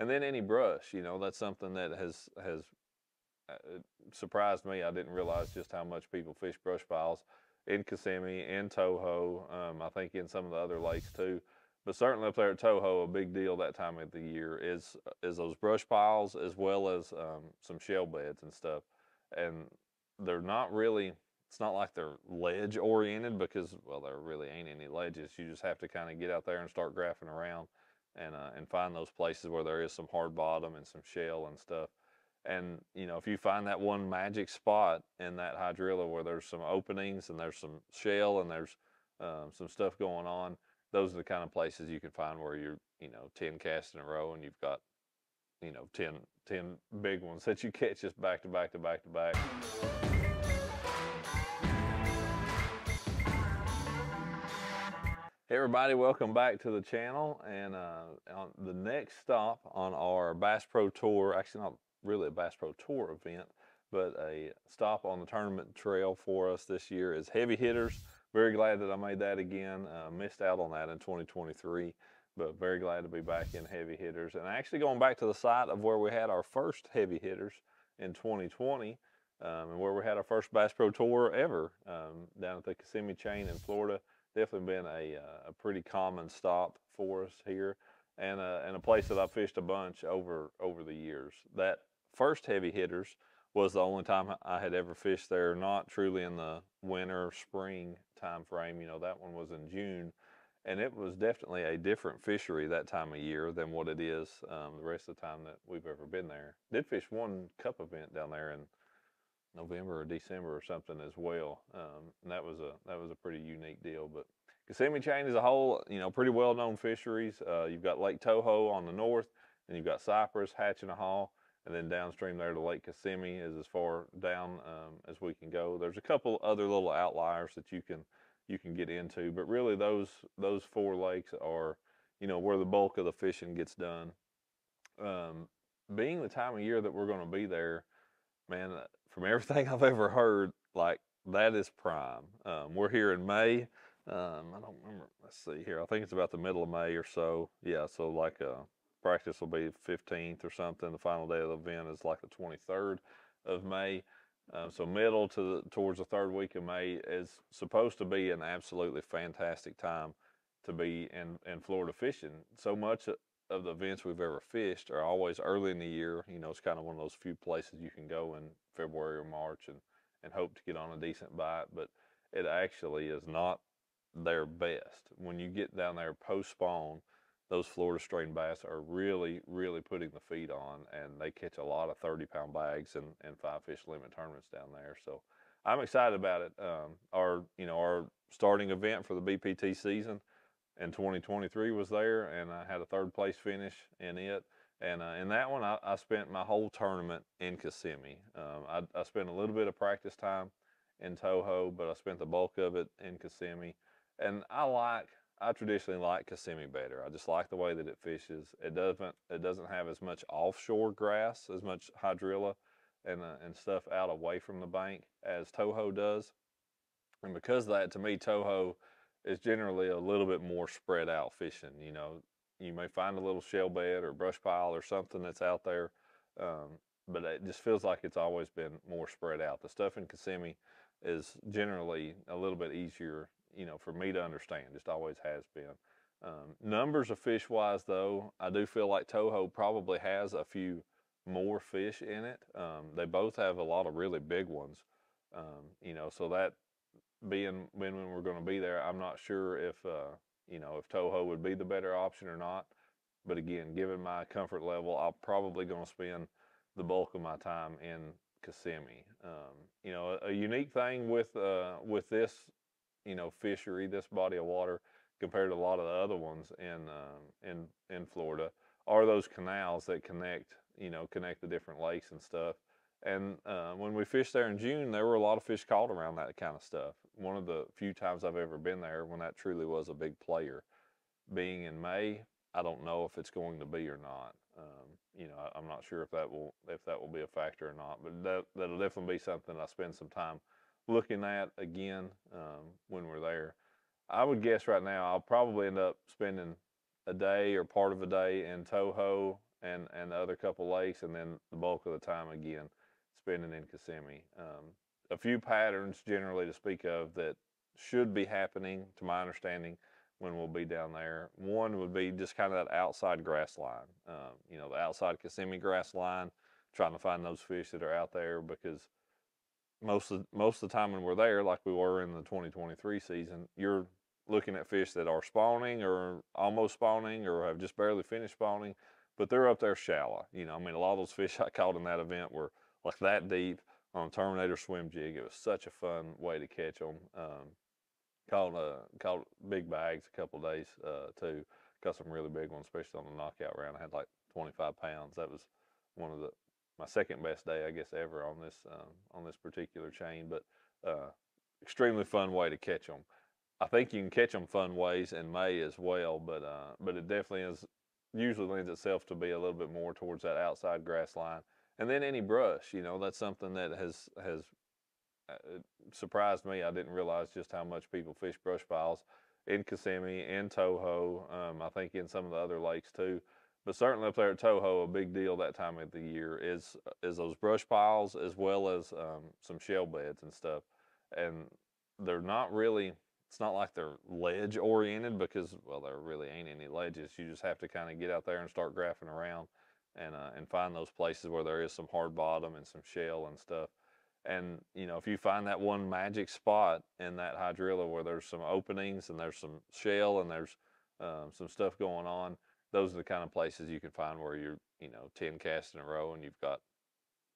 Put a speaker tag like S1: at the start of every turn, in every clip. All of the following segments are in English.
S1: And then any brush, you know, that's something that has surprised me. I didn't realize just how much people fish brush piles in Kissimmee and Toho. I think in some of the other lakes too. But certainly up there at Toho, a big deal that time of the year is those brush piles as well as some shell beds and stuff. And they're not really. It's not like they're ledge oriented because well, there really ain't any ledges. You just have to kind of get out there and start graphing around and find those places where there is some hard bottom and some shell and stuff. And you know, if you find that one magic spot in that hydrilla where there's some openings and there's some shell and there's some stuff going on, those are the kind of places you can find where you're, you know, 10 casts in a row and you've got, you know, ten big ones that you catch just back to back to back to back. Hey everybody, welcome back to the channel. And on the next stop on our Bass Pro Tour, actually not really a Bass Pro Tour event, but a stop on the tournament trail for us this year is Heavy Hitters. Very glad that I made that again. Missed out on that in 2023, but very glad to be back in Heavy Hitters. And actually going back to the site of where we had our first Heavy Hitters in 2020, and where we had our first Bass Pro Tour ever, down at the Kissimmee chain in Florida. Definitely been a pretty common stop for us here, and a place that I've fished a bunch over the years. That first Heavy Hitters was the only time I had ever fished there, not truly in the winter spring time frame. You know, that one was in June, and it was definitely a different fishery that time of year than what it is the rest of the time that we've ever been there. Did fish one cup event down there in November or December or something as well. And that was a pretty unique deal. But Kissimmee Chain as a whole, you know, pretty well known fisheries. You've got Lake Toho on the north, and you've got Cypress, Hatch and a Haw, and then downstream there to Lake Kissimmee is as far down as we can go. There's a couple other little outliers that you can get into, but really those four lakes are, you know, where the bulk of the fishing gets done. Um, Being the time of year that we're going to be there, man, from everything I've ever heard, like that is prime. We're here in May. I don't remember. Let's see here. I think it's about the middle of May or so. Yeah, so like practice will be 15th or something. The final day of the event is like the 23rd of May. So middle to towards the third week of May is supposed to be an absolutely fantastic time to be in Florida fishing. So much of the events we've ever fished are always early in the year. You know, it's kind of one of those few places you can go in February or March and hope to get on a decent bite, but it actually is not their best. When you get down there post spawn, those Florida strain bass are really, really putting the feet on, and they catch a lot of 30-pound bags and five fish limit tournaments down there. So I'm excited about it. Our starting event for the BPT season in 2023 was there, and I had a third place finish in it. And in that one, I spent my whole tournament in Kissimmee. I spent a little bit of practice time in Toho, but I spent the bulk of it in Kissimmee. And I traditionally like Kissimmee better. I just like the way that it fishes. It doesn't have as much offshore grass, as much hydrilla and stuff out away from the bank as Toho does. And because of that, to me, Toho is generally a little bit more spread out fishing. You know, you may find a little shell bed or brush pile or something that's out there, but it just feels like it's always been more spread out. The stuff in Kissimmee is generally a little bit easier, you know, for me to understand. Just always has been. Numbers of fish wise, though, I do feel like Toho probably has a few more fish in it. They both have a lot of really big ones. You know, so that being when we're going to be there, I'm not sure if you know, if Toho would be the better option or not. But again, given my comfort level, I'm probably going to spend the bulk of my time in Kissimmee. You know, a unique thing with this, you know, fishery, this body of water, compared to a lot of the other ones in Florida, are those canals that connect the different lakes and stuff. And when we fished there in June, there were a lot of fish caught around that kind of stuff. One of the few times I've ever been there when that truly was a big player. Being in May, I don't know if it's going to be or not. You know, I'm not sure if that will be a factor or not. But that'll definitely be something I spend some time looking at again when we're there. I would guess right now I'll probably end up spending a day or part of a day in Toho and the other couple lakes, and then the bulk of the time again spending in Kissimmee. A few patterns generally to speak of that should be happening, to my understanding, when we'll be down there. One would be just kind of that outside grass line, you know, the outside Kissimmee grass line, trying to find those fish that are out there, because most of the time when we're there, like we were in the 2023 season, you're looking at fish that are spawning or almost spawning or have just barely finished spawning, but they're up there shallow. You know, I mean, a lot of those fish I caught in that event were like that deep on a Terminator swim jig. It was such a fun way to catch them. Caught big bags a couple days too. Got some really big ones, especially on the knockout round. I had like 25 pounds. That was one of my second best day, I guess, ever on this particular chain. But extremely fun way to catch them. I think you can catch them fun ways in May as well, but it definitely is usually lends itself to be a little bit more towards that outside grass line. And then any brush, you know, that's something that has it surprised me. I didn't realize just how much people fish brush piles in Kissimmee, in Toho. I think in some of the other lakes too. But certainly up there at Toho, a big deal that time of the year is those brush piles, as well as some shell beds and stuff. And they're not really. It's not like they're ledge oriented, because, well, there really ain't any ledges. You just have to kind of get out there and start graphing around and find those places where there is some hard bottom and some shell and stuff. And, you know, if you find that one magic spot in that hydrilla where there's some openings and there's some shell and there's some stuff going on, those are the kind of places you can find where you're, you know, 10 casts in a row and you've got,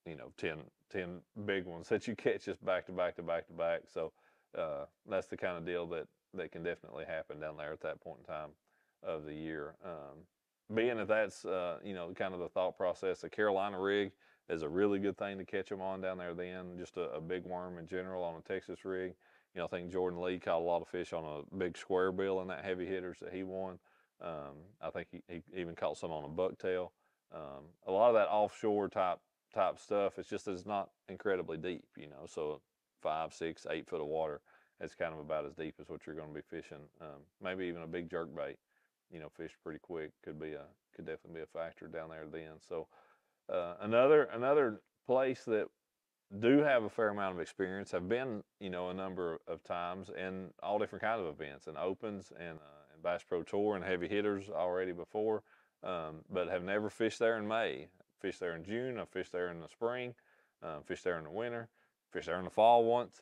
S1: you know, 10 big ones that you catch just back to back to back to back. So that's the kind of deal that can definitely happen down there at that point in time of the year. Being that that's, you know, kind of the thought process, the Carolina rig is a really good thing to catch them on down there then, just a big worm in general on a Texas rig. You know, I think Jordan Lee caught a lot of fish on a big square bill in that heavy hitters that he won. I think he even caught some on a bucktail. A lot of that offshore type stuff, it's just it's not incredibly deep, you know, so 5, 6, 8 foot of water, it's kind of about as deep as what you're going to be fishing. Maybe even a big jerk bait, you know, fished pretty quick could definitely be a factor down there then. So another place that do have a fair amount of experience, have been, you know, a number of times in all different kinds of events and opens and Bass Pro Tour and heavy hitters already before, but have never fished there in May. Fished there in June. I fished there in the spring. Fished there in the winter. Fished there in the fall once,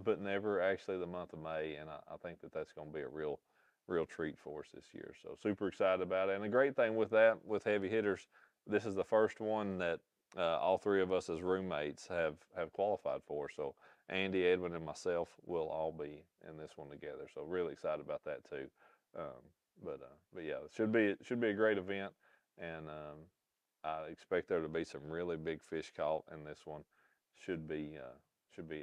S1: but never actually the month of May. And I think that's going to be a real treat for us this year. So super excited about it. And the great thing with that, with heavy hitters, this is the first one that all three of us as roommates have qualified for. So Andy, Edwin, and myself will all be in this one together. So really excited about that too. But yeah, it should be a great event, and I expect there to be some really big fish caught in this one. Should be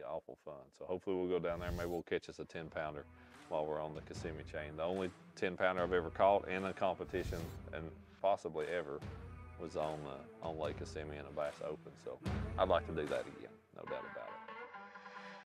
S1: awful fun. So hopefully we'll go down there. Maybe we'll catch us a 10-pounder while we're on the Kissimmee chain. The only 10-pounder I've ever caught in a competition, and possibly ever, was on Lake Kissimmee in a Bass Open. So I'd like to do that again, no doubt about it.